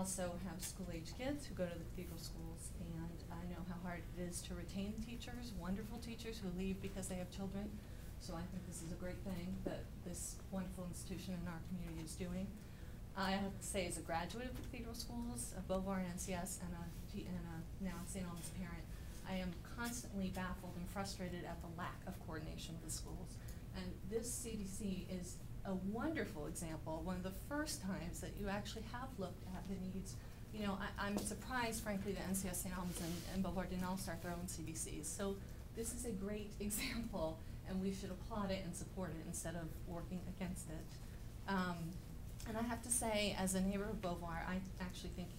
also have school-age kids who go to the cathedral schools, and I know how hard it is to retain teachers, wonderful teachers who leave because they have children. So I think this is a great thing that this wonderful institution in our community is doing. I have to say, as a graduate of the cathedral schools, a Beauvoir and NCS, and a now St. Alban's parent, I am constantly baffled and frustrated at the lack of coordination with the schools. And this CDC is a wonderful example, one of the first times that you actually have looked at the needs. You know, I'm surprised, frankly, that NCS, St. Albans, and Beauvoir didn't all start their own CDCs. So this is a great example, and we should applaud it and support it instead of working against it. And I have to say, as a neighbor of Beauvoir, I actually think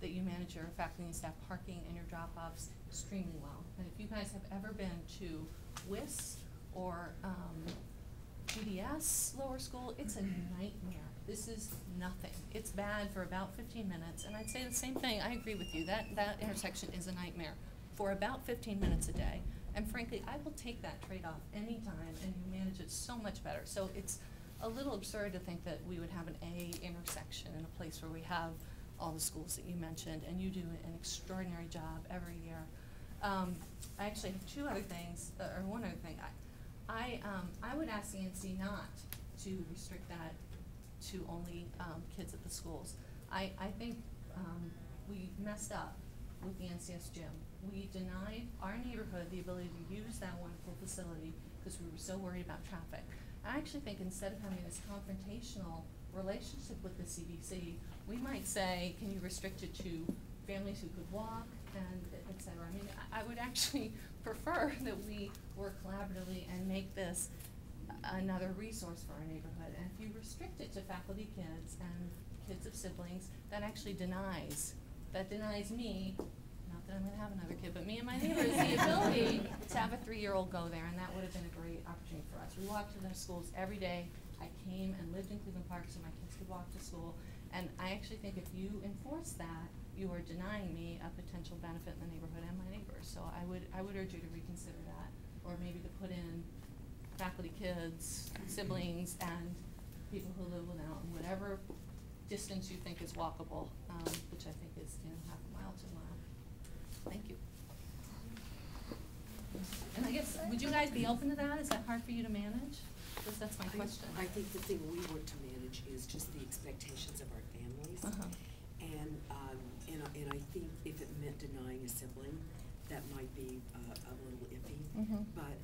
that you manage your faculty and staff parking and your drop-offs extremely well. And if you guys have ever been to WIS or GDS lower school, it's a nightmare. This is nothing. It's bad for about 15 minutes, and I'd say the same thing. I agree with you. That intersection is a nightmare for about 15 minutes a day. And frankly, I will take that trade-off anytime, and you manage it so much better. So it's a little absurd to think that we would have an A intersection in a place where we have all the schools that you mentioned, and you do an extraordinary job every year. I actually have two other things, or one other thing. I would ask the NC not to restrict that to only kids at the schools. I think we messed up with the NCS gym. We denied our neighborhood the ability to use that wonderful facility because we were so worried about traffic. I actually think instead of having this confrontational relationship with the CDC, we might say, can you restrict it to families who could walk, and et cetera. I mean, I would actually prefer that we work collaboratively and make this another resource for our neighborhood. And if you restrict it to faculty kids and kids of siblings, that actually denies me, not that I'm gonna have another kid, but me and my neighbors, the ability to have a 3-year-old go there, and that would have been a great opportunity for us. We walked to their schools every day. I came and lived in Cleveland Park so my kids could walk to school. And I actually think if you enforce that, you are denying me a potential benefit in the neighborhood and my neighbors. So I would urge you to reconsider that, or maybe to put in faculty kids, siblings, and people who live without, whatever distance you think is walkable, which I think is, you know, half a mile to a mile. Thank you. And I guess, would you guys be open to that? Is that hard for you to manage? Because that's my question. I think the thing we want to manage is just the expectations of our families. And I think if it meant denying a sibling, that might be a little iffy. But